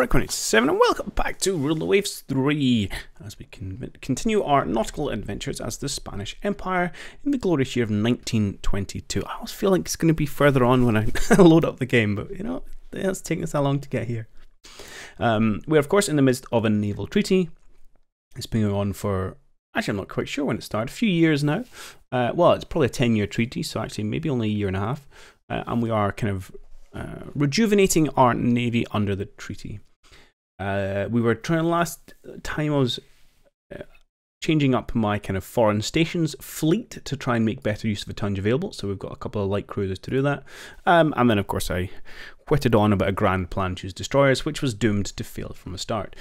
Dark187 and welcome back to Rule the Waves 3 as we continue our nautical adventures as the Spanish Empire in the glorious year of 1922. I always feel like it's going to be further on when I load up the game, but you know, it's taking us that long to get here. We're of course in the midst of a naval treaty. It's been going on for, actually I'm not quite sure when it started, a few years now. Well, it's probably a 10-year treaty, so actually maybe only a year and a half. And we are kind of rejuvenating our navy under the treaty. We were trying last time I was changing up my kind of foreign stations fleet to try and make better use of the tonnage available. So we've got a couple of light cruisers to do that. And then of course I whittled on about a grand plan to use destroyers, which was doomed to fail from the start.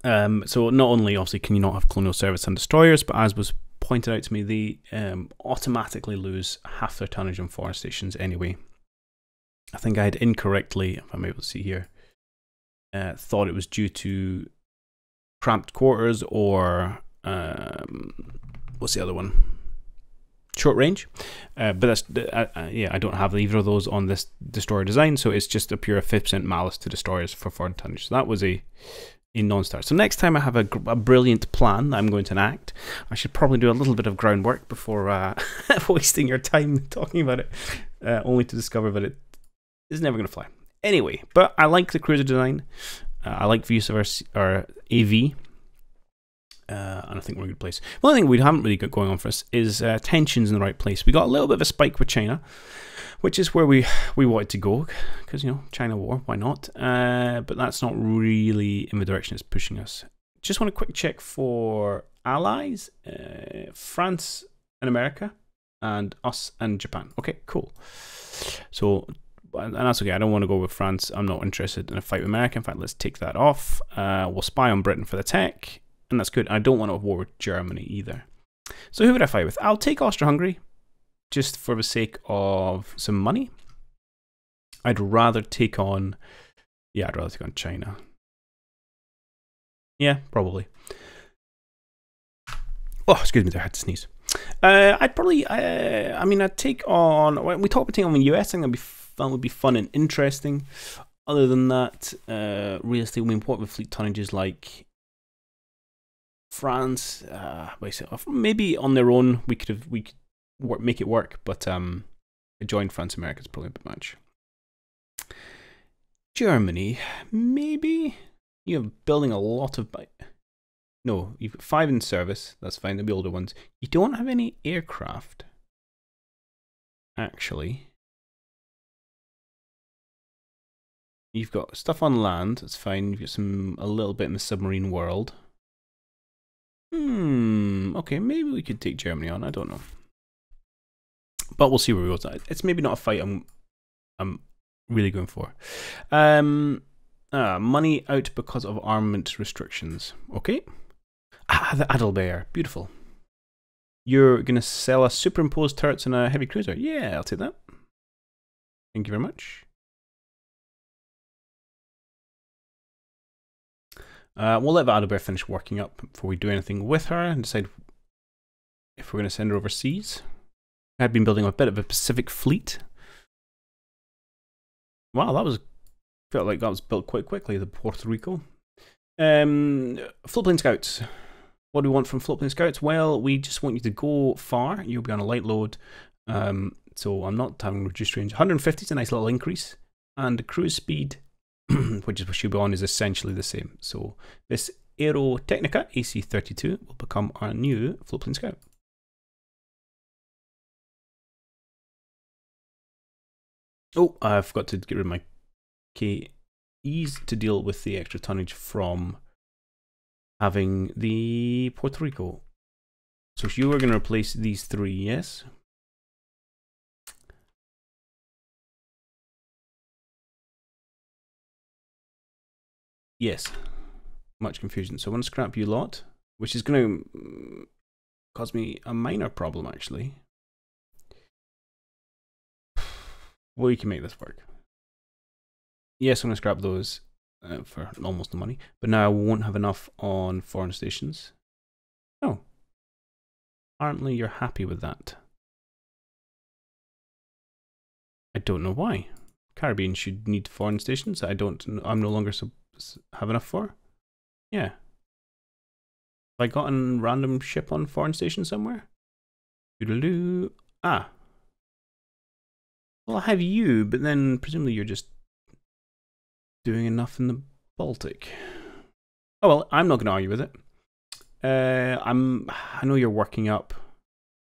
So not only obviously can you not have colonial service on destroyers, but as was pointed out to me, they automatically lose half their tonnage on foreign stations anyway. I think I had incorrectly, if I'm able to see here, thought it was due to cramped quarters or what's the other one? Short range. But that's yeah, I don't have either of those on this destroyer design, so it's just a pure 50% malice to destroyers for foreign tonnage. So that was a non-starter. So next time I have a brilliant plan that I'm going to enact, I should probably do a little bit of groundwork before wasting your time talking about it, only to discover that it is never going to fly. Anyway, but I like the cruiser design. I like the use of our AV. And I think we're in a good place. One thing we haven't really got going on for us is tensions in the right place. We got a little bit of a spike with China, which is where we wanted to go, because, you know, China war, why not? But that's not really in the direction it's pushing us. Just want a quick check for allies, France and America, and us and Japan. Okay, cool. So, and that's okay, I don't want to go with France. I'm not interested in a fight with America. In fact, let's take that off. We'll spy on Britain for the tech, and that's good. I don't want a war with Germany either. So who would I fight with? I'll take Austria-Hungary, just for the sake of some money. I'd rather take on, yeah, I'd rather take on China. Yeah, probably. Oh, excuse me, I had to sneeze. I'd probably, I mean, I'd take on, when we talk about taking on the US, I think that would be fun and interesting. Other than that, realistically, I mean, what the fleet tonnage is like, France, maybe on their own, we could make it work, but join France America is probably a bit much. Germany, maybe? You're building a lot of... No, you've got 5 in service, that's fine, they'll be older ones. You don't have any aircraft, actually. You've got stuff on land, that's fine, you've got a little bit in the submarine world. Okay, maybe we could take Germany on, I don't know. But we'll see where we go. It's maybe not a fight I'm really going for. Money out because of armament restrictions. Okay. The Adalbert. Beautiful. You're going to sell us superimposed turrets and a heavy cruiser. Yeah, I'll take that. Thank you very much. We'll let the Adalbert finish working up before we do anything with her and decide if we're going to send her overseas. I've been building a bit of a Pacific fleet. Wow, felt like that was built quite quickly, the Puerto Rico. Floatplane scouts. What do we want from floatplane scouts? Well, we just want you to go far. You'll be on a light load. So I'm not having reduced range. 150 is a nice little increase. And the cruise speed, which is what she'll be on, is essentially the same. So this Aero Technica AC-32 will become our new floatplane scout. Oh, I forgot to get rid of my KEs to deal with the extra tonnage from having the Puerto Rico. So you are going to replace these 3, yes? Yes. Much confusion. So I'm going to scrap you lot, which is going to cause me a minor problem, actually. Well, you can make this work. Yes, I'm going to scrap those for almost the money. But now I won't have enough on foreign stations. Oh. Apparently you're happy with that. I don't know why. Caribbean should need foreign stations that I'm no longer have enough for. Yeah. Have I got a random ship on foreign station somewhere? Doodaloo. Ah. Well, I have you, but then presumably you're just doing enough in the Baltic. Oh well, I'm not going to argue with it. I know you're working up.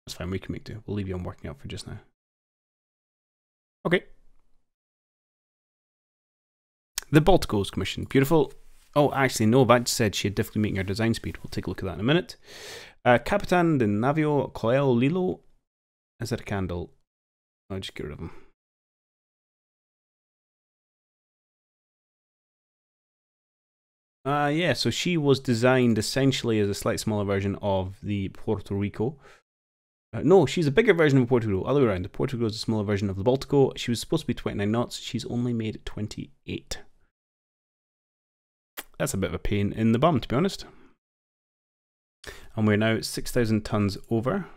That's fine, we can make do. We'll leave you on working up for just now. Okay. The Balticos Commission, beautiful. Oh, actually, no, that said she had difficulty meeting her design speed. We'll take a look at that in a minute. Capitan de Navio Coelho Lilo. Is that a candle? I'll just get rid of them. Yeah, so she was designed essentially as a slightly smaller version of the Puerto Rico. No, she's a bigger version of Puerto Rico. Other way around, the Puerto Rico is a smaller version of the Baltico. She was supposed to be 29 knots. She's only made 28. That's a bit of a pain in the bum, to be honest. And we're now 6,000 tons over.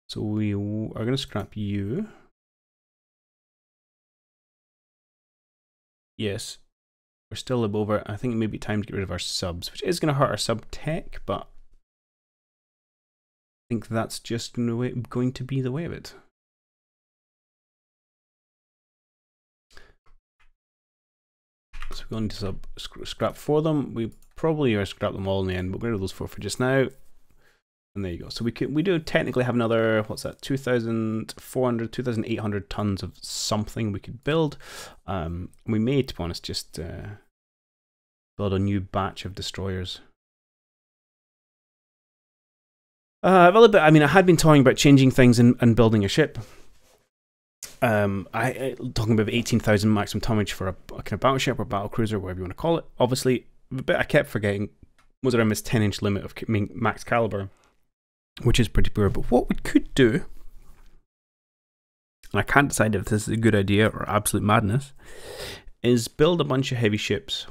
So we are going to scrap you. Yes. We're still a bit over. I think it may be time to get rid of our subs, which is going to hurt our sub tech, but I think that's just going to be the way of it. So we're going to scrap 4 of them. We probably are scrap them all in the end, but we'll get rid of those 4 for just now. And there you go. So we do technically have another, what's that, 2,400, 2,800 tons of something we could build. We may, to be honest, just build a new batch of destroyers. A little bit, I mean, I had been talking about changing things and building a ship. Talking about 18,000 maximum tonnage for a kind of battleship or battle cruiser, whatever you want to call it. Obviously, the bit I kept forgetting was around this 10-inch limit of max caliber, which is pretty poor. But what we could do, and I can't decide if this is a good idea or absolute madness, is build a bunch of heavy ships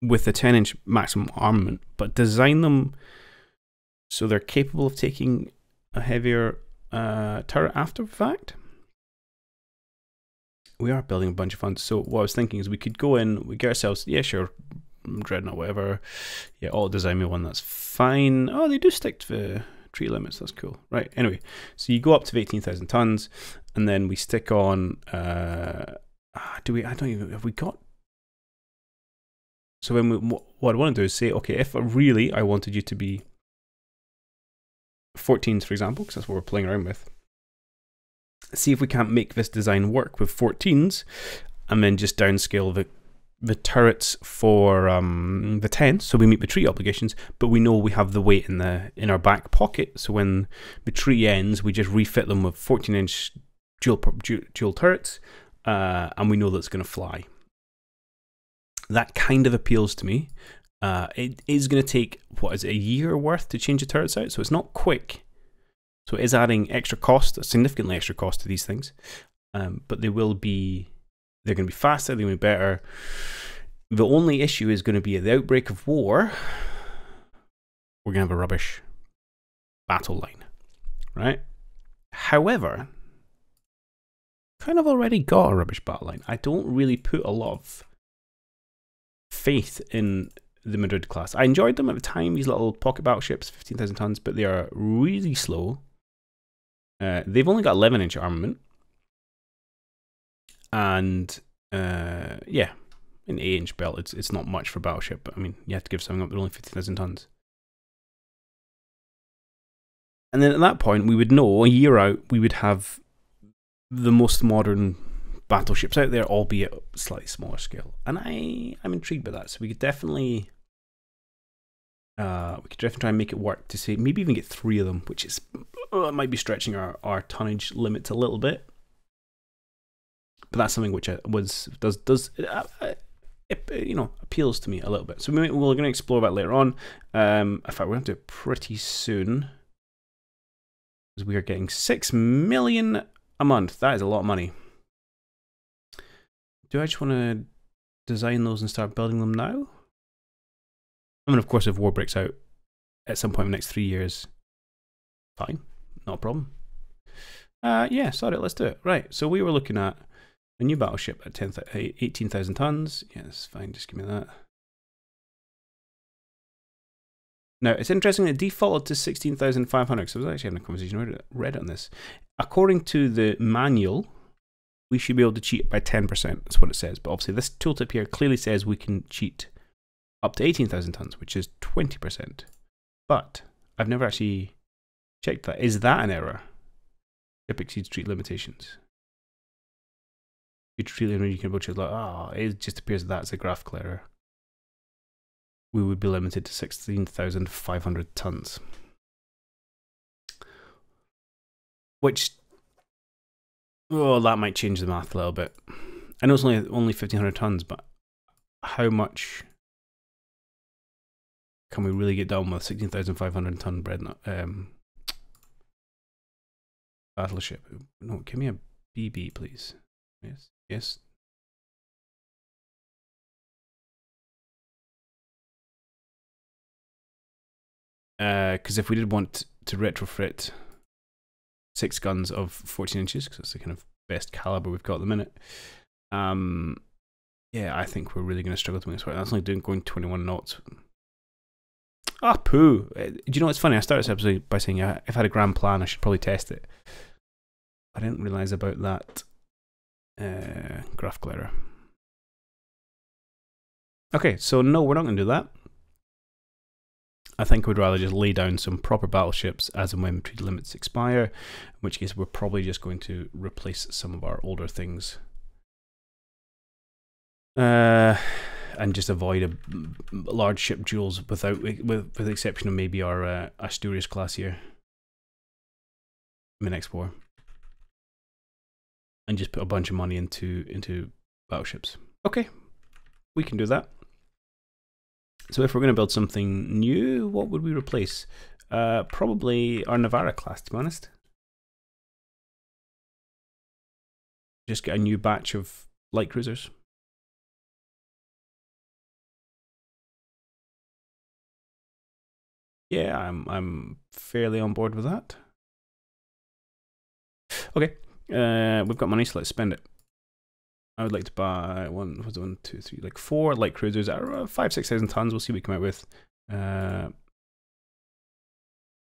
with a 10-inch maximum armament, but design them so they're capable of taking a heavier turret after the fact. We are building a bunch of funds, so what I was thinking is we could go in, we get ourselves, yeah, sure, Dreadnought, whatever. Yeah, all design me one, that's fine. Oh, they do stick to the tree limits, that's cool. Right, anyway, so you go up to 18,000 tons, and then we stick on, I don't even, have we got, so when what I want to do is say, okay, if I wanted you to be 14s, for example, because that's what we're playing around with, see if we can't make this design work with 14s, and then just downscale the turrets for the 10s, so we meet the tree obligations, but we know we have the weight in our back pocket, so when the tree ends, we just refit them with 14-inch dual turrets, and we know that it's going to fly. That kind of appeals to me. It is going to take, what is it, a year worth to change the turrets out, so it's not quick. So it is adding extra cost, significantly extra cost to these things, but they're going to be faster, they're going to be better. The only issue is going to be at the outbreak of war, we're going to have a rubbish battle line, right? However, kind of already got a rubbish battle line. I don't really put a lot of faith in the Madrid class. I enjoyed them at the time, these little pocket battleships, 15,000 tons, but they are really slow. They've only got 11-inch armament. And, yeah, an 8-inch belt, it's not much for a battleship, but I mean, you have to give something up, they're only 15,000 tons. And then at that point, we would know, a year out, we would have the most modern battleships out there, albeit slightly smaller scale. And I'm intrigued by that, so we could definitely try and make it work to say, maybe even get 3 of them, which is, it might be stretching our tonnage limits a little bit. But that's something which appeals to me a little bit. So we're going to explore that later on. In fact, we're going to do it pretty soon, because we are getting 6 million a month. That is a lot of money. Do I just want to design those and start building them now? I mean, of course, if war breaks out at some point in the next 3 years, fine, not a problem. Yeah, sorry, let's do it. Right, so we were looking at a new battleship at 18,000 tons. Yes, fine, just give me that. Now, it's interesting, it defaulted to 16,500, because I was actually having a conversation with Reddit on this. According to the manual, we should be able to cheat by 10%, that's what it says. But obviously this tooltip here clearly says we can cheat up to 18,000 tons, which is 20%. But I've never actually checked that. Is that an error? Ship exceeds treat limitations. You treat limit, you can approach it like, oh, it just appears that's a graphical error. We would be limited to 16,500 tons. Which, oh, that might change the math a little bit. I know it's only 1,500 tons, but how much can we really get done with 16,500 ton battleship? No, give me a BB, please. Yes, yes. Because if we did want to retrofit 6 guns of 14 inches, because that's the kind of best caliber we've got at the minute, yeah, I think we're really going to struggle to make this work. That's only going 21 knots. Ah, poo. Do you know what's funny? I started this episode by saying if I had a grand plan, I should probably test it. I didn't realise about that graphical error. Okay, so no, we're not going to do that. I think we'd rather just lay down some proper battleships as and when treaty limits expire, in which case we're probably just going to replace some of our older things. And just avoid a large ship duels with the exception of maybe our Asturias class here in the next war. And just put a bunch of money into battleships. Okay, we can do that. So if we're going to build something new, what would we replace? Probably our Navarra class, to be honest. Just get a new batch of light cruisers. Yeah, I'm fairly on board with that. Okay, we've got money, so let's spend it. I would like to buy like 4 light cruisers at 5,000-6,000 tons. We'll see what we come out with.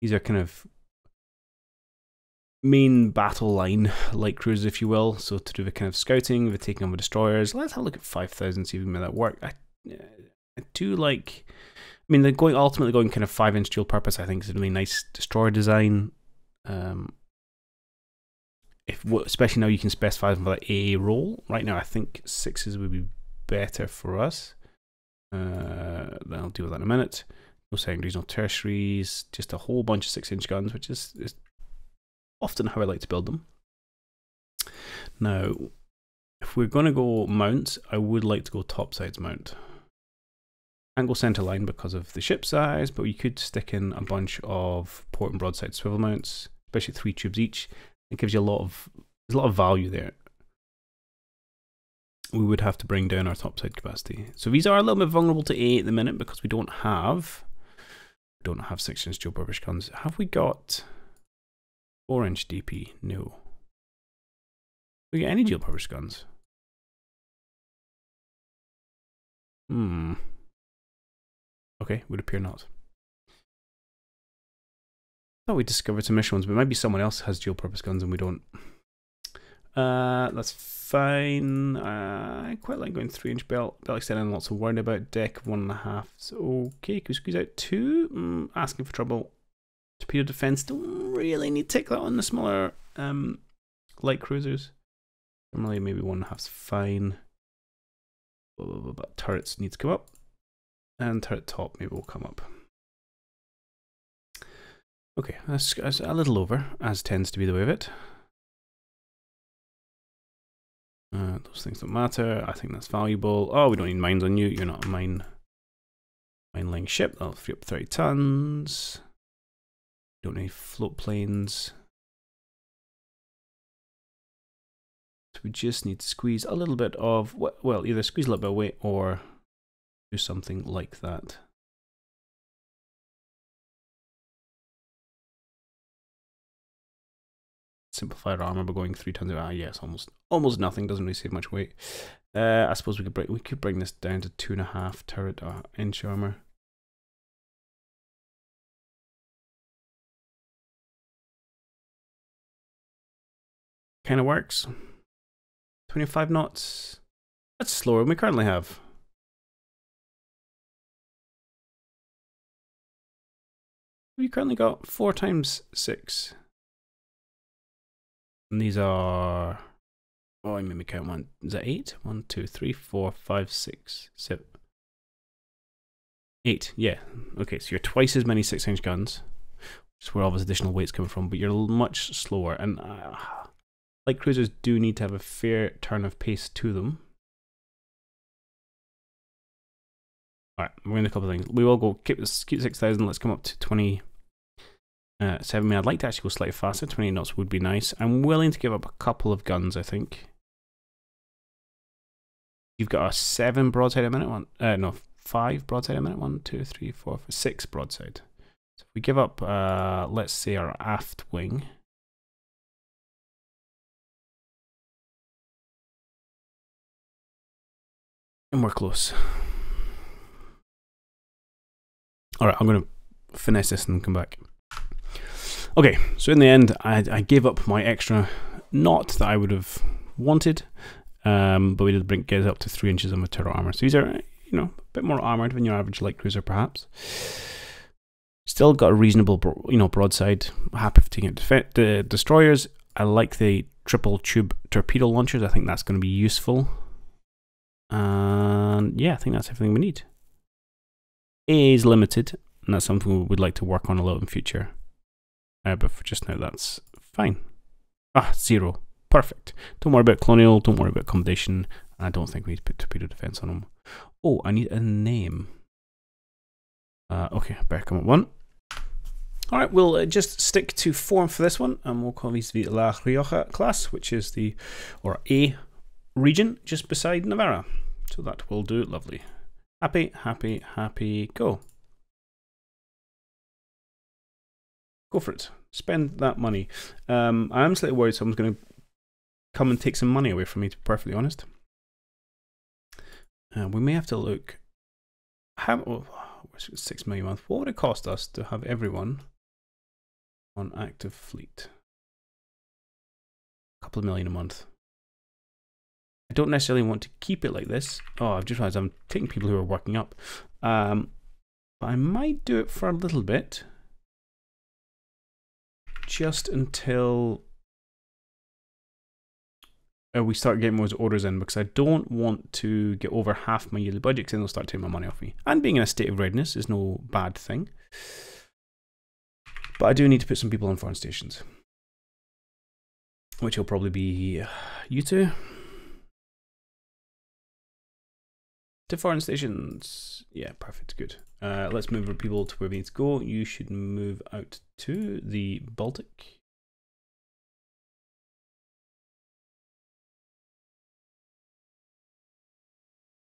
These are kind of main battle line light cruisers, if you will. So to do the kind of scouting, the taking over destroyers. Let's have a look at 5,000, see if we can make that work. I do like. I mean, they're ultimately going kind of 5-inch dual purpose. I think is a really nice destroyer design. Especially now you can specify them for that AA role. Right now, I think 6s would be better for us. Then I'll deal with that in a minute. No secondaries, no tertiaries, just a whole bunch of 6-inch guns, which is often how I like to build them. Now, if we're going to go mounts, I would like to go topsides mount. Angle center line because of the ship size, but you could stick in a bunch of port and broadside swivel mounts, especially 3 tubes each. It gives you there's a lot of value there. We would have to bring down our topside capacity. So these are a little bit vulnerable to A at the minute because we don't have 6-inch dual purpose guns. Have we got 4-inch DP? No. We get any dual purpose guns? Okay, would appear not. I thought we discovered some mission ones, but maybe someone else has dual purpose guns and we don't. That's fine. I quite like going 3-inch belt extending, lots of worried about. Deck of 1.5. So okay, can we squeeze out 2? Asking for trouble. Torpedo defense. Don't really need to take that on the smaller light cruisers. Normally maybe 1.5's fine. But turrets need to come up. And turret top maybe will come up. Okay, that's a little over, as tends to be the way of it. Those things don't matter. I think that's valuable. Oh, we don't need mines on you. You're not a mine-laying ship. That'll free up 30 tons. Don't need float planes. So we just need to squeeze a little bit of, well, either squeeze a little bit of weight or do something like that. simplified armor, but going 3 tons of yes, almost nothing. Doesn't really save much weight. I suppose we could bring this down to 2.5 turret inch armor. Kind of works. 25 knots. That's slower than we currently have. We currently got 4 times 6. And these are, oh, I made me count one. Is that 8? 1, 2, 3, 4, 5, 6, 7, 8. Yeah. Okay, so you're twice as many 6-inch guns, which is where all this additional weight's coming from, but you're much slower. And light cruisers do need to have a fair turn of pace to them. Alright, we're going to do a couple of things. We will go keep 6,000. Let's come up to 27. I mean, I'd like to actually go slightly faster. 28 knots would be nice. I'm willing to give up a couple of guns, I think. You've got a 7 broadside a minute. No, 5 broadside a minute. 1, 2, 3, 4, 5, 6 broadside. So if we give up, let's say, our aft wing. And we're close. Alright, I'm going to finesse this and come back. Okay, so in the end, I gave up my extra knot that I would have wanted, but we did get it up to 3 inches of my turret armor. So these are, you know, a bit more armored than your average light cruiser, perhaps. Still got a reasonable, broadside. Happy for taking it to destroyers. I like the triple tube torpedo launchers. I think that's going to be useful. And yeah, I think that's everything we need. A is limited, and that's something we would like to work on a little in future. But for just now, that's fine. 0. Perfect. Don't worry about colonial, don't worry about accommodation. I don't think we need to put torpedo defense on them. Oh, I need a name. Okay, better come up 1. Alright, we'll just stick to form for this one, and we'll call these the La Rioja class, which is A region just beside Navarra. So that will do. Lovely. Happy, happy, happy, go. Go for it. Spend that money. I am slightly worried someone's going to come and take some money away from me, to be perfectly honest. We may have to look. 6 million a month. What would it cost us to have everyone on active fleet? A couple of million a month. I don't necessarily want to keep it like this. Oh, I've just realized I'm taking people who are working up. But I might do it for a little bit. Just until we start getting those orders in, because I don't want to get over half my yearly budget, because then they'll start taking my money off me. And being in a state of readiness is no bad thing. But I do need to put some people on foreign stations, which will probably be you two. To foreign stations. Yeah, perfect, good. Let's move our people to where we need to go. You should move out to the Baltic.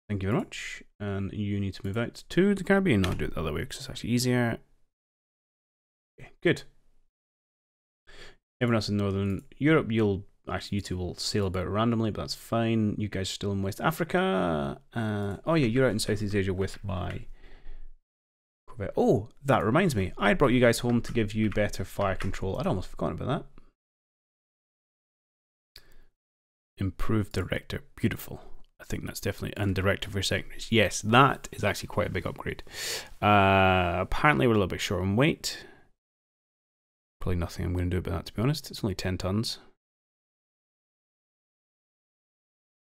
Thank you very much. And you need to move out to the Caribbean. I'll do it the other way because it's actually easier. Okay, good. Everyone else in Northern Europe, you two will sail about randomly, but that's fine. You guys are still in West Africa. Oh yeah, you're out in Southeast Asia with my Corvette. Oh, that reminds me. I brought you guys home to give you better fire control. I'd almost forgotten about that. Improved director. Beautiful. I think that's definitely, and director for secondaries. Yes, that is actually quite a big upgrade. Apparently we're a little bit short on weight. Probably nothing I'm going to do about that, to be honest. It's only 10 tons.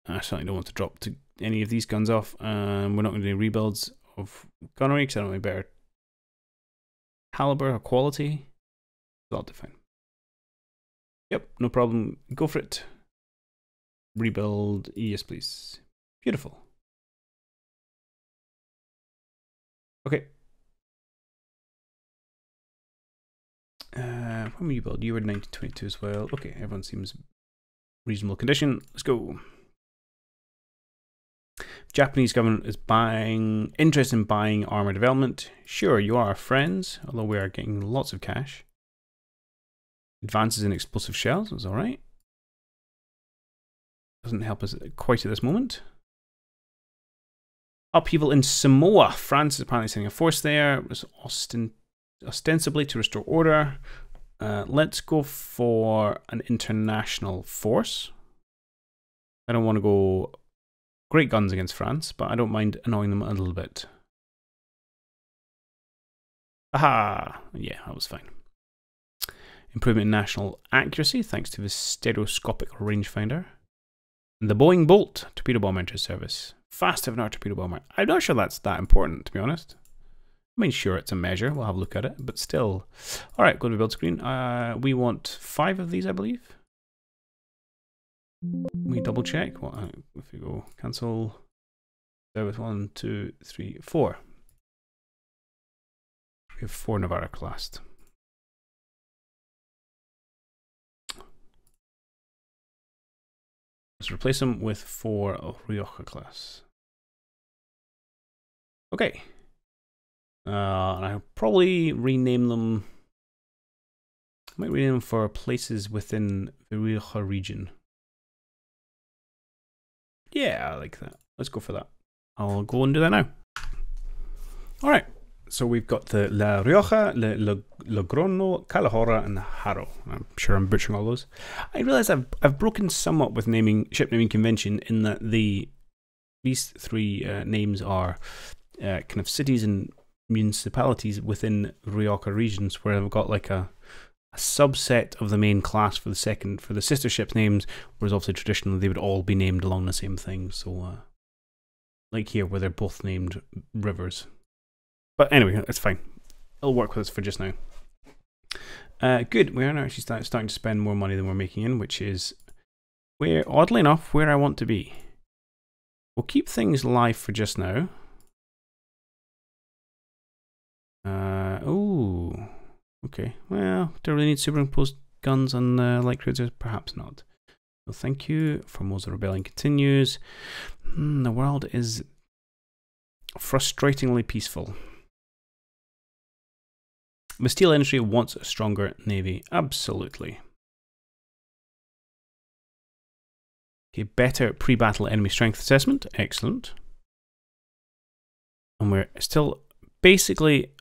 I certainly don't want to drop to any of these guns off. We're not going to do rebuilds of gunnery because I don't have any better caliber or quality. That'll do fine. Yep, no problem. Go for it. Rebuild. Yes, please. Beautiful. Okay. When were you built? You were 1922 as well. Okay, everyone seems reasonable condition. Let's go. Japanese government is interested in buying armor development. Sure, you are our friends, although we are getting lots of cash. Advances in explosive shells is alright. Doesn't help us quite at this moment. Upheaval in Samoa. France is apparently sending a force there. It was ostensibly to restore order. Let's go for an international force. I don't want to go great guns against France, but I don't mind annoying them a little bit. Aha! Yeah, that was fine. Improvement in national accuracy thanks to the stereoscopic rangefinder. And the Boeing Bolt torpedo bomber enters service. Fast have an torpedo bomber. I'm not sure that's that important, to be honest. I mean, sure, it's a measure. We'll have a look at it, but still. All right, go to the build screen. We want 5 of these, I believe. We double check. Well, if we go cancel service 1, 2, 3, 4. We have 4 Navarra classed. Let's replace them with 4 Rioja class. Okay. And I'll probably rename them. I might rename them for places within the Rioja region. Yeah, I like that. Let's go for that. I'll go and do that now. All right. So we've got the La Rioja, Logrono, Calahorra, and Haro. I'm sure I'm butchering all those. I realise I've broken somewhat with ship naming convention in that these 3 names are kind of cities and municipalities within Rioja regions, where I've got like a subset of the main class for the sister ships names, whereas obviously traditionally they would all be named along the same thing. So like here, where they're both named rivers. But anyway, it's fine. It'll work with us for just now. Good. We are now actually starting to spend more money than we're making in, which is oddly enough, where I want to be. We'll keep things live for just now. Oh, okay. Well, do I really need superimposed guns on light cruisers? Perhaps not. Well, thank you. Formosa Rebellion continues. The world is frustratingly peaceful. The steel industry wants a stronger navy. Absolutely. Okay, better pre-battle enemy strength assessment. Excellent. And we're still basically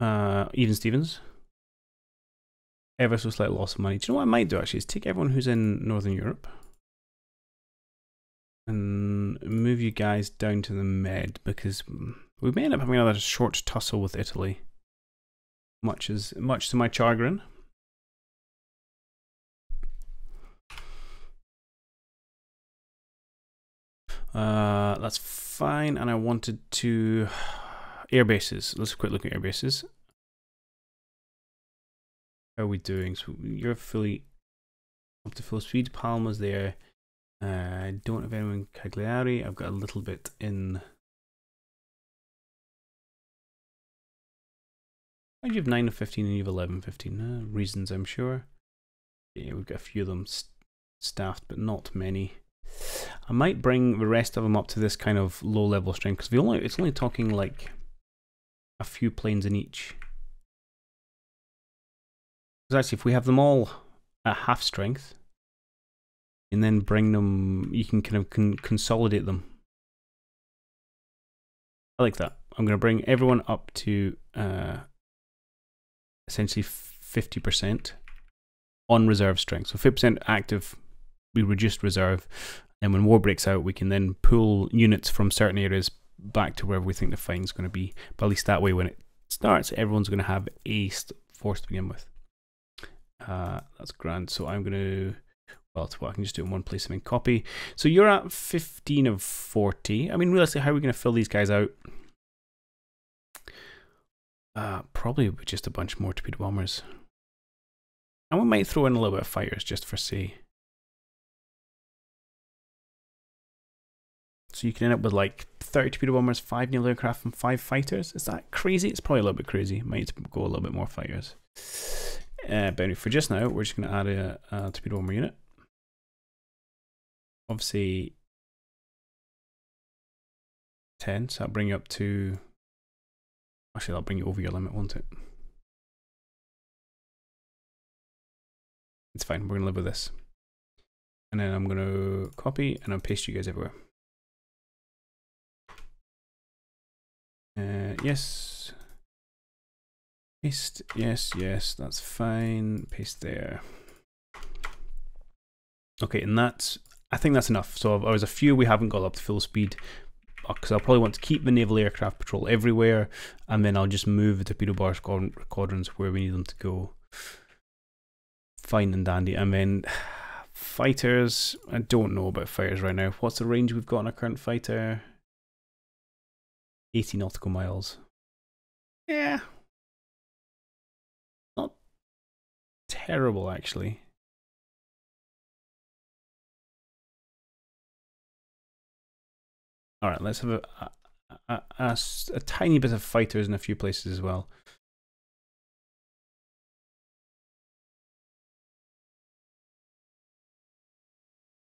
even Stevens. Ever so slight loss of money. Do you know what I might do actually? Is take everyone who's in Northern Europe and move you guys down to the Med, because we may end up having another short tussle with Italy. Much to my chagrin. That's fine, and I wanted to air bases. Let's quick look at air bases. How are we doing? So you're fully up to full speed. Palma's there. I don't have anyone in Cagliari. I've got a little bit in. You have 9 of 15 and you have 11 15. Reasons, I'm sure. Yeah, we've got a few of them staffed, but not many. I might bring the rest of them up to this kind of low level strength, because it's only talking like a few planes in each. Because actually, if we have them all at half strength, and then bring them, you can kind of consolidate them. I like that. I'm going to bring everyone up to essentially 50% on reserve strength. So 50% active, we reduced reserve, and when war breaks out, we can then pull units from certain areas back to wherever we think the fighting's going to be. But at least that way, when it starts, everyone's going to have a force to begin with. That's grand. So I'm going to, well, it's what I can just do in one place and then copy. So you're at 15 of 40. I mean, realistically, how are we going to fill these guys out? Probably with just a bunch more torpedo bombers. And we might throw in a little bit of fighters just for say. So you can end up with like 30 torpedo bombers, 5 naval aircraft, and 5 fighters. Is that crazy? It's probably a little bit crazy. Might go a little bit more fighters. But anyway, for just now, we're just going to add a torpedo bomber unit. Obviously, 10, so that'll bring you up to. Actually, that'll bring you over your limit, won't it? It's fine. We're going to live with this. And then I'm going to copy and I'll paste you guys everywhere. Yes. Paste. Yes, yes, that's fine. Paste there. Okay, and that's, I think that's enough. So there's a few we haven't got up to full speed, because I'll probably want to keep the Naval Aircraft Patrol everywhere, and then I'll just move the torpedo bar squadrons where we need them to go. Fine and dandy. And then fighters, I don't know about fighters right now. What's the range we've got on our current fighter? 80 nautical miles. Yeah. Not terrible, actually. Alright, let's have a tiny bit of fighters in a few places as well.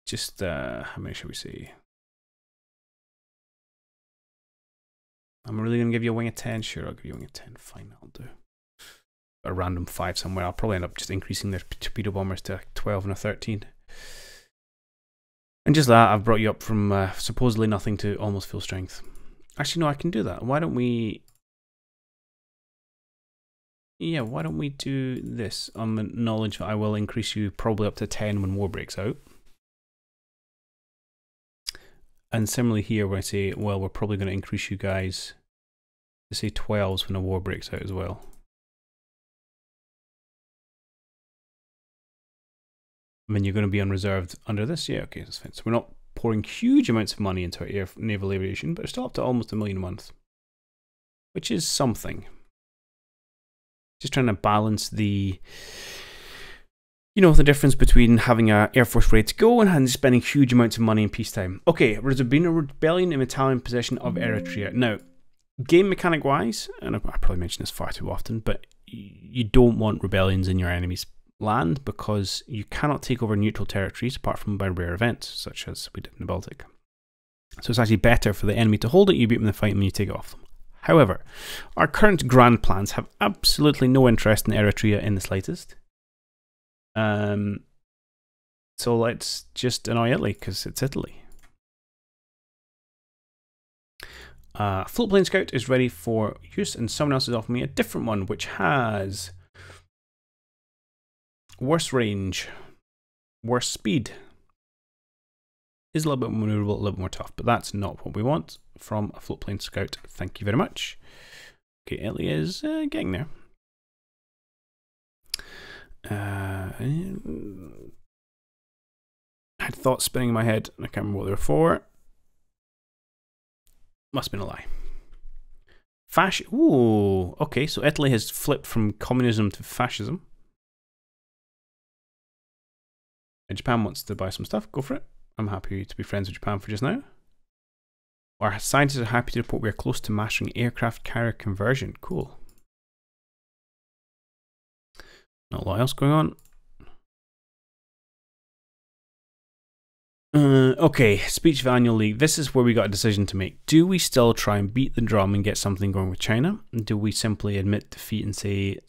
Just, how many should we see? I'm really going to give you a wing of 10? Sure, I'll give you a wing of 10. Fine, that'll do. A random 5 somewhere. I'll probably end up just increasing their torpedo bombers to 12 and a 13. And just that, I've brought you up from supposedly nothing to almost full strength. Actually, no, I can do that. Why don't we... Yeah, why don't we do this? On the knowledge that I will increase you probably up to 10 when war breaks out. And similarly here, where I say, well, we're probably going to increase you guys to say 12s when a war breaks out as well. I mean, you're going to be unreserved under this? Yeah, okay, that's fine. So we're not pouring huge amounts of money into our naval aviation, but we're still up to almost $1 million a month, which is something. Just trying to balance the, you know, the difference between having an Air Force ready to go and spending huge amounts of money in peacetime. Okay, there's been a rebellion in Italian possession of Eritrea. Now, game mechanic wise, and I probably mention this far too often, but you don't want rebellions in your enemy's land because you cannot take over neutral territories apart from by rare events, such as we did in the Baltic. So it's actually better for the enemy to hold it, you beat them in the fight, and then you take it off them. However, our current grand plans have absolutely no interest in Eritrea in the slightest. So let's just annoy Italy, because it's Italy. Float Plane Scout is ready for use, and someone else is offering me a different one, which has worse range, worse speed. Is a little bit more maneuverable, a little bit more tough, but that's not what we want from a Float Plane Scout. Thank you very much. Okay, Italy is getting there. I had thoughts spinning in my head, and I can't remember what they were for. Must have been a lie. Ooh, okay, so Italy has flipped from communism to fascism. And Japan wants to buy some stuff, go for it. I'm happy to be friends with Japan for just now. Our scientists are happy to report we are close to mastering aircraft carrier conversion. Cool. Not a lot else going on. Okay, speech of annual league. This is where we got a decision to make. Do we still try and beat the drum and get something going with China? Do we simply admit defeat and say,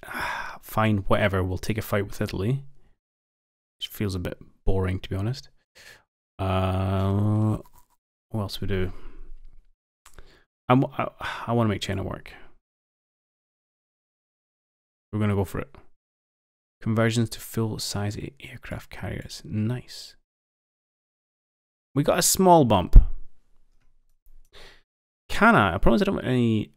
fine, whatever, we'll take a fight with Italy? Which feels a bit boring, to be honest. What else we do? I want to make China work. We're going to go for it. Conversions to full-size aircraft carriers. Nice. We got a small bump. Can I promise I don't have any...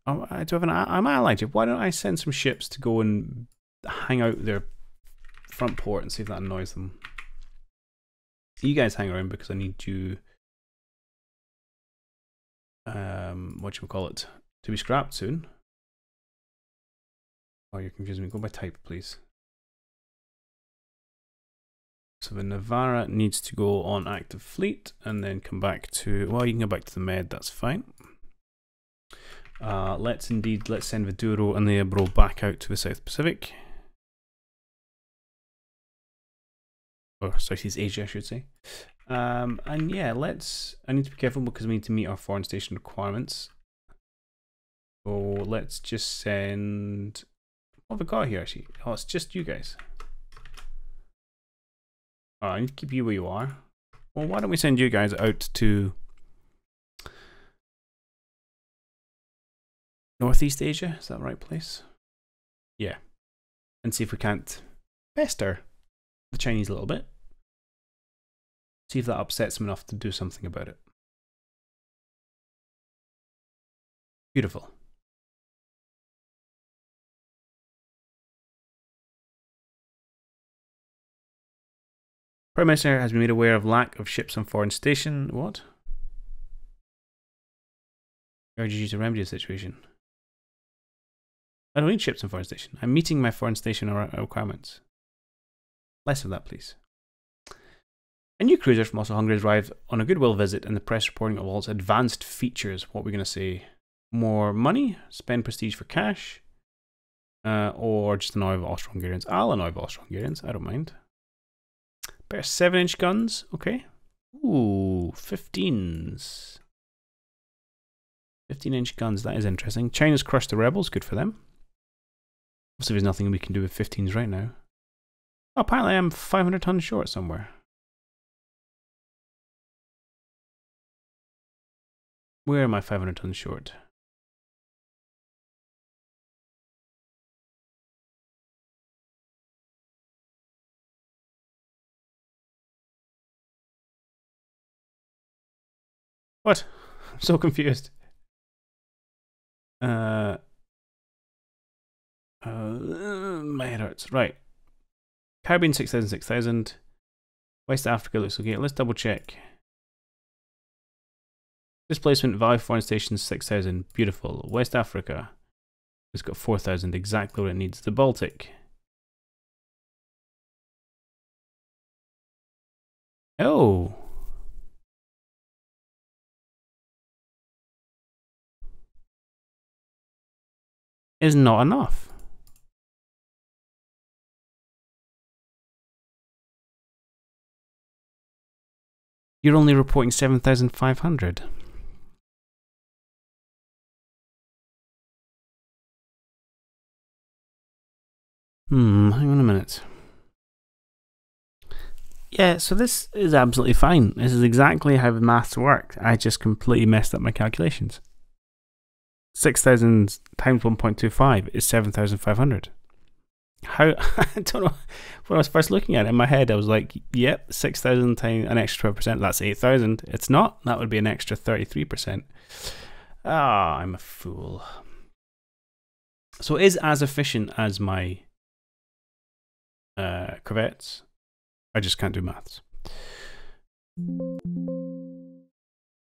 I do have an... I'm allied. Why don't I send some ships to go and hang out their front port and see if that annoys them? You guys hang around because I need you... whatchamacallit, to be scrapped soon. Oh, you're confusing me. Go by type, please. So the Navarra needs to go on active fleet and then come back to, well, you can go back to the Med, that's fine. Let's send the Douro and the Ebro back out to the South Pacific. Or Southeast Asia, I should say. And yeah, I need to be careful because we need to meet our foreign station requirements. So let's just send, what have we got here actually? Oh, it's just you guys. I need to keep you where you are. Well, why don't we send you guys out to Northeast Asia? Is that the right place? Yeah. And see if we can't pester the Chinese a little bit. See if that upsets them enough to do something about it. Beautiful. Prime Minister has been made aware of lack of ships on foreign station. What? Urges you to remedy the situation. I don't need ships on foreign station. I'm meeting my foreign station requirements. Less of that, please. A new cruiser from Also Hungary has arrived on a goodwill visit, and the press reporting of all its advanced features. What are we going to say? More money? Spend prestige for cash? Or just annoy of Austro-Hungarians? I'll annoy of Austro-Hungarians. I don't mind. Better 7-inch guns. Okay. Ooh, 15s. 15-inch guns. That is interesting. China's crushed the rebels. Good for them. Obviously, there's nothing we can do with 15s right now. Oh, apparently, I'm 500 tons short somewhere. Where am I 500 tons short? What? I'm so confused. My head hurts. Right. Caribbean 6,000, 6,000. West Africa looks okay. Let's double check. Displacement via foreign stations 6,000. Beautiful. West Africa. It's got 4,000. Exactly what it needs. The Baltic. Oh. Is not enough. You're only reporting 7,500. Hang on a minute. Yeah, so this is absolutely fine. This is exactly how the maths work. I just completely messed up my calculations. 6,000 times 1.25 is 7,500. How? I don't know. When I was first looking at it in my head, I was like, yep, 6,000 times an extra 12%, that's 8,000. It's not. That would be an extra 33%. Ah, I'm a fool. So it is as efficient as my corvettes. I just can't do maths.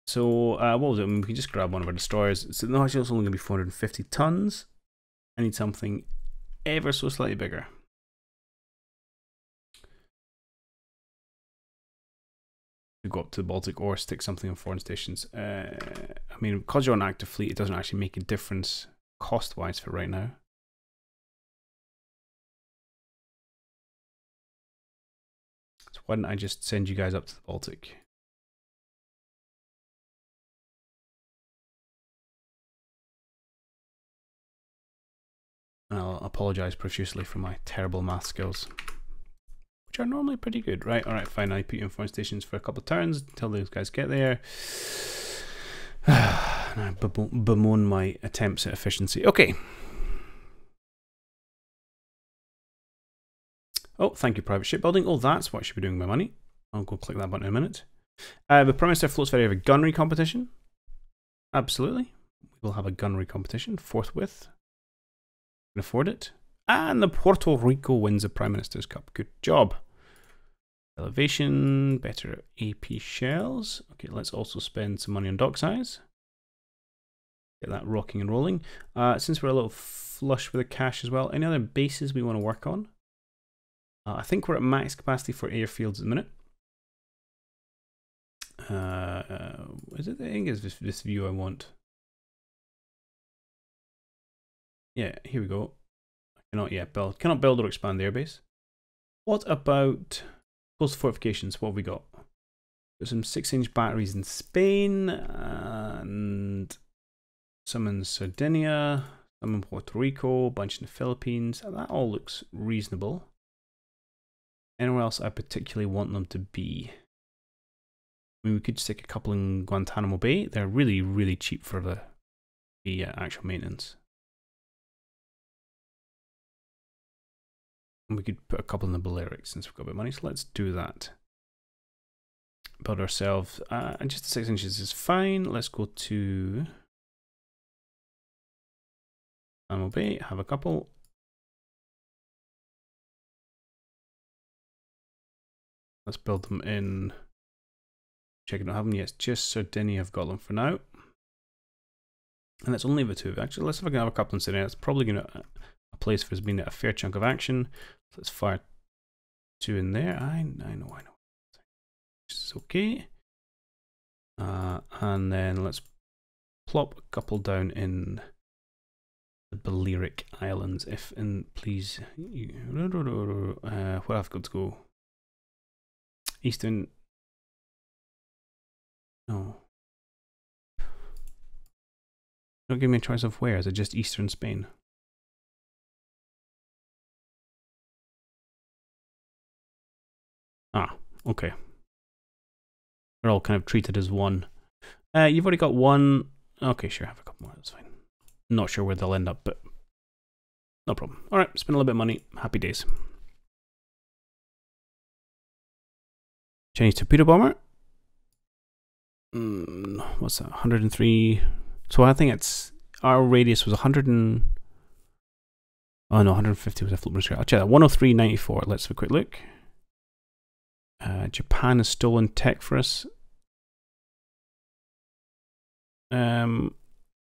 So what was it? We can just grab one of our destroyers. So no, actually, it's only going to be 450 tons. I need something ever so slightly bigger. To go up to the Baltic or stick something on foreign stations. I mean, because you're on active fleet, it doesn't actually make a difference cost-wise for right now. So why don't I just send you guys up to the Baltic? And I'll apologize profusely for my terrible math skills, which are normally pretty good. Right, alright, fine. I put you in foreign stations for a couple of turns until those guys get there. And I bemoan my attempts at efficiency. Okay. Oh, thank you, private shipbuilding. Oh, that's what I should be doing with my money. I'll go click that button in a minute. The Prime Minister floats very have a gunnery competition. Absolutely. We'll have a gunnery competition forthwith. Can afford it. And the Puerto Rico wins the Prime Minister's Cup. Good job. Elevation, better AP shells. Okay, let's also spend some money on dock size. Get that rocking and rolling. Since we're a little flush with the cash as well, any other bases we want to work on? I think we're at max capacity for airfields at the minute. Is it? I think it's this view I want. Yeah, here we go. Cannot yet build. Cannot build or expand the airbase. What about coastal fortifications? What have we got? Got some 6-inch batteries in Spain and some in Sardinia, some in Puerto Rico, a bunch in the Philippines. That all looks reasonable. Anywhere else I particularly want them to be? I mean, we could stick a couple in Guantanamo Bay. They're really, really cheap for the actual maintenance. And we could put a couple in the Balearics since we've got a bit of money, so let's do that. Build ourselves, and just the 6 inches is fine. Let's go to Guantanamo Bay, have a couple. Let's build them in. Check it out, have them. Yes, just Sardinia have got them for now. And let's only have a 2. Actually, let's see if I can have a couple in Sardinia. It's probably going to a place for us being a fair chunk of action. So let's fire 2 in there. I know. Which is okay. And then let's plop a couple down in the Balearic Islands. If in, please, where I've got to go. Eastern. No. Don't give me a choice of where. Is it just Eastern Spain? Ah, okay. They're all kind of treated as one. You've already got one. Okay, sure, have a couple more. That's fine. Not sure where they'll end up, but no problem. All right, spend a little bit of money. Happy days. Chinese torpedo bomber. What's that? 103. So I think it's our radius was 100 and. Oh no, 150 was a flip screen. I'll check that. 103.94. Let's have a quick look. Japan has stolen tech for us. Yeah,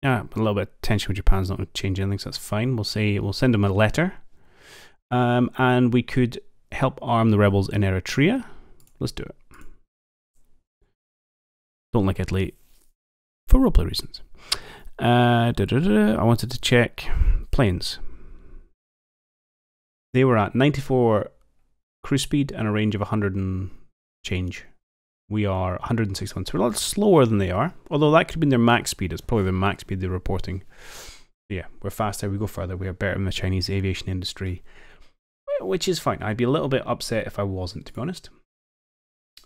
a little bit of tension with Japan's not going to change anything, so that's fine. We'll send them a letter. And we could help arm the rebels in Eritrea. Let's do it. Don't like Italy for roleplay reasons. I wanted to check planes. They were at 94 cruise speed and a range of 100 and change. We are 161, so we're a lot slower than they are. Although that could have been their max speed. It's probably the max speed they're reporting. Yeah, we're faster, we go further, we are better than the Chinese aviation industry. Which is fine. I'd be a little bit upset if I wasn't, to be honest.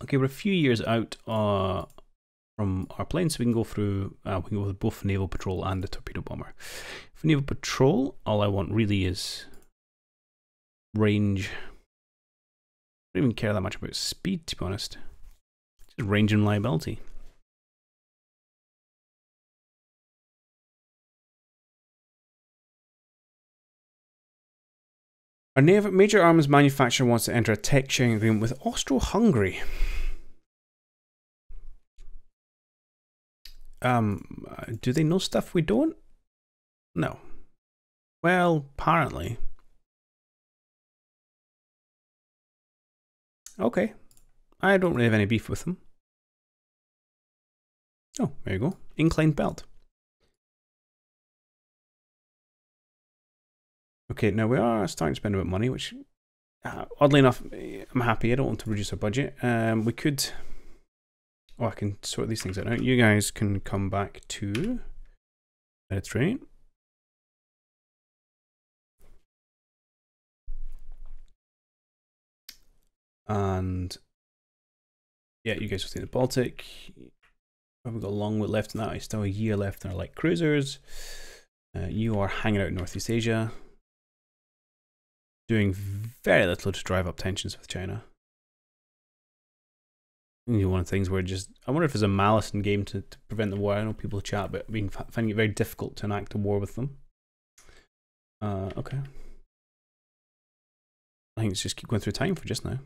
Okay, we're a few years out from our plane, so we can go through, we can go with both naval patrol and the torpedo bomber. For naval patrol, all I want really is range. I don't even care that much about speed, to be honest. Just range and reliability. Our major arms manufacturer wants to enter a tech sharing agreement with Austro-Hungary. Do they know stuff we don't? No. Well, apparently. Okay. I don't really have any beef with them. Oh, there you go. Inclined belt. Okay, now we are starting to spend a bit of money, which, oddly enough, I'm happy. I don't want to reduce our budget. We could... Oh, I can sort these things out now. You guys can come back to Mediterranean. And yeah, you guys will stay in the Baltic. We've got a long way left in that. It's still a year left in our light cruisers. You are hanging out in Northeast Asia, doing very little to drive up tensions with China. One of the things where I wonder if there's a malice in game to prevent the war. I know people chat about finding it very difficult to enact a war with them. Okay. I think it's just keep going through time for just now.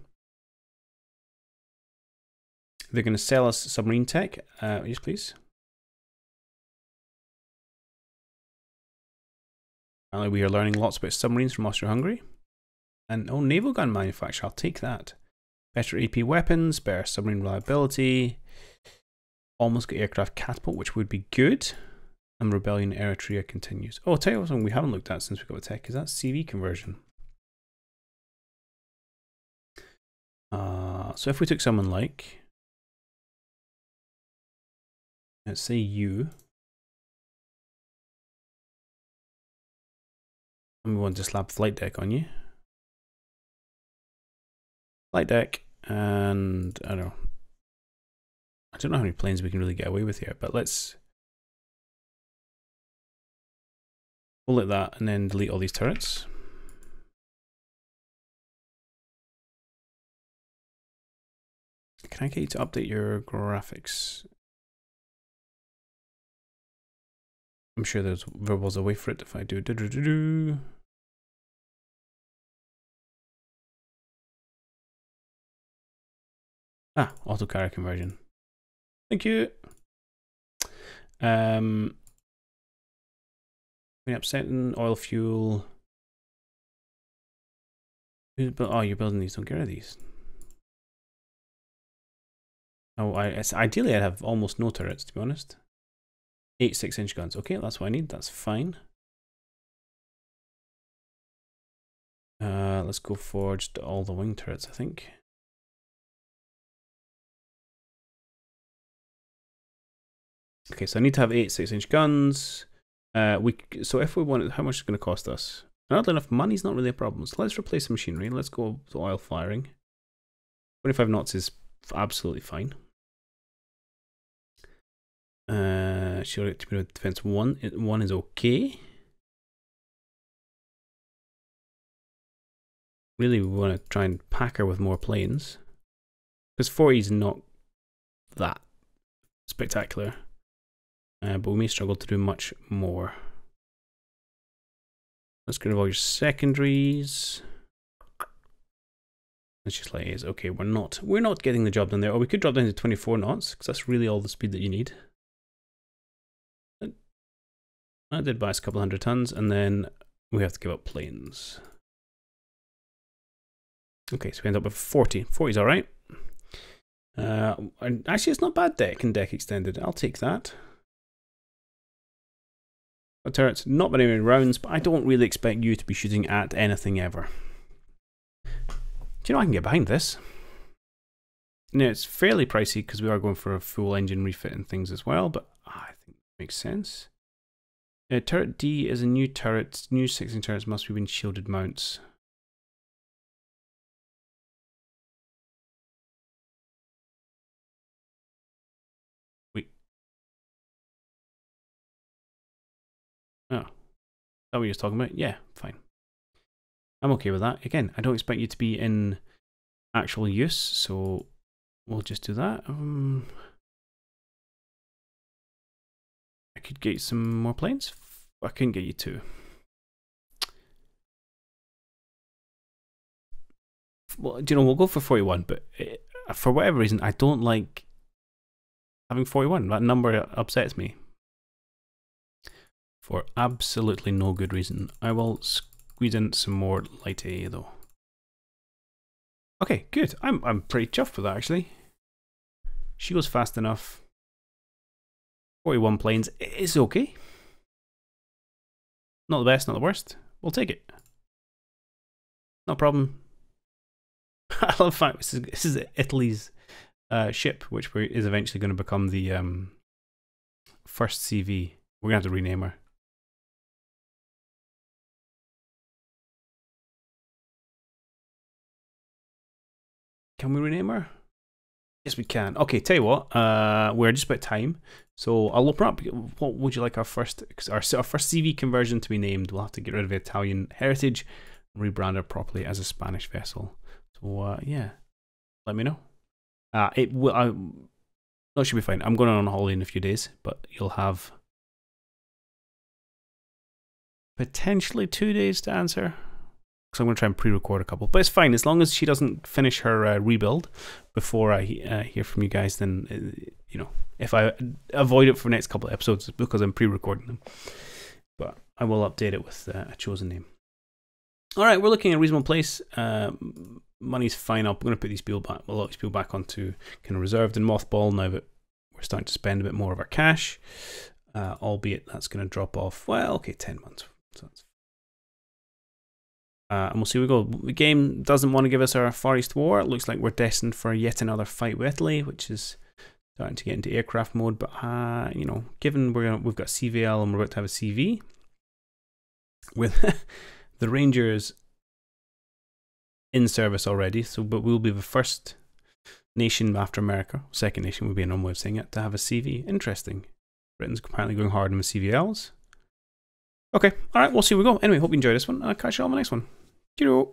They're going to sell us submarine tech. Yes, please. Apparently we are learning lots about submarines from Austria-Hungary. And oh, naval gun manufacturer, I'll take that. Better AP weapons, better submarine reliability. Almost got aircraft catapult, which would be good. And rebellion Eritrea continues. Oh, I'll tell you something we haven't looked at since we got the tech, is that CV conversion. So if we took someone like, let's say you, and we want to slap flight deck on you. Flight deck, and I don't know how many planes we can really get away with here, but let's pull it that and then delete all these turrets. Can I get you to update your graphics? I'm sure there was a way for it if I do. Auto carrier conversion. Thank you. Upsetting oil fuel. Oh, you're building these. Don't get rid of these. Oh, ideally I'd have almost no turrets, to be honest. 8 6-inch guns. Okay, that's what I need. That's fine. Let's go for just all the wing turrets, I think. Okay, so I need to have 8 6-inch guns. So if we want it, how much is it going to cost us? Not enough money's not really a problem. So let's replace the machinery. Let's go to oil firing. 25 knots is absolutely fine. Sure, defense 1 is okay. Really, we want to try and pack her with more planes, because 40 is not that spectacular, but we may struggle to do much more. Let's get rid of all your secondaries. Let's just like it is. Okay, we're not getting the job done there. Or we could drop down to 24 knots, because that's really all the speed that you need. That did buy us a couple 100 tons, and then we have to give up planes. Okay, so we end up with 40. 40 is alright. And actually, it's not bad deck and deck extended. I'll take that. Turrets, not very many rounds, but I don't really expect you to be shooting at anything ever. Do you know I can get behind this? Now, it's fairly pricey because we are going for a full engine refit and things as well, but I think it makes sense. Turret D is a new turret. New 6-inch turrets must be shielded mounts. Wait. Oh. Is that what you're talking about? Yeah, fine. I'm okay with that. Again, I don't expect you to be in actual use, so we'll just do that. I could get some more planes. I couldn't get you 2. Well, do you know, we'll go for 41, but for whatever reason, I don't like having 41. That number upsets me. For absolutely no good reason. I will squeeze in some more light A though. Okay, good. I'm pretty chuffed with that actually. She goes fast enough. 41 planes is okay. Not the best, not the worst. We'll take it. No problem. I love the fact this is Italy's ship, which is eventually going to become the first CV. We're going to have to rename her. Can we rename her? Yes, we can. Okay, tell you what, we're just about time, so I'll open up. What would you like our first CV conversion to be named? We'll have to get rid of Italian heritage and rebrand her properly as a Spanish vessel. So yeah, let me know. It should be fine. I'm going on holiday in a few days, but you'll have potentially 2 days to answer. So I'm going to try and pre-record a couple, but it's fine as long as she doesn't finish her rebuild before I hear from you guys. Then you know, if I avoid it for the next couple of episodes, it's because I'm pre-recording them. But I will update it with a chosen name. All right, we're looking at a reasonable place. Money's fine. I'm going to put these people back. A lot of these people back onto kind of reserved and mothball now that we're starting to spend a bit more of our cash. Albeit that's going to drop off. Well, okay, 10 months. So that's and we'll see where we go. The game doesn't want to give us our Far East War. It looks like we're destined for yet another fight with Italy, which is starting to get into aircraft mode. But you know, given we've got CVL and we're about to have a CV with the Rangers in service already. So, but we'll be the first nation after America, second nation would be a normal way of saying it, to have a CV. Interesting. Britain's apparently going hard on the CVLs. Okay, alright, we'll see where we go. Anyway, hope you enjoyed this one. I'll catch you on the next one. Cheerio.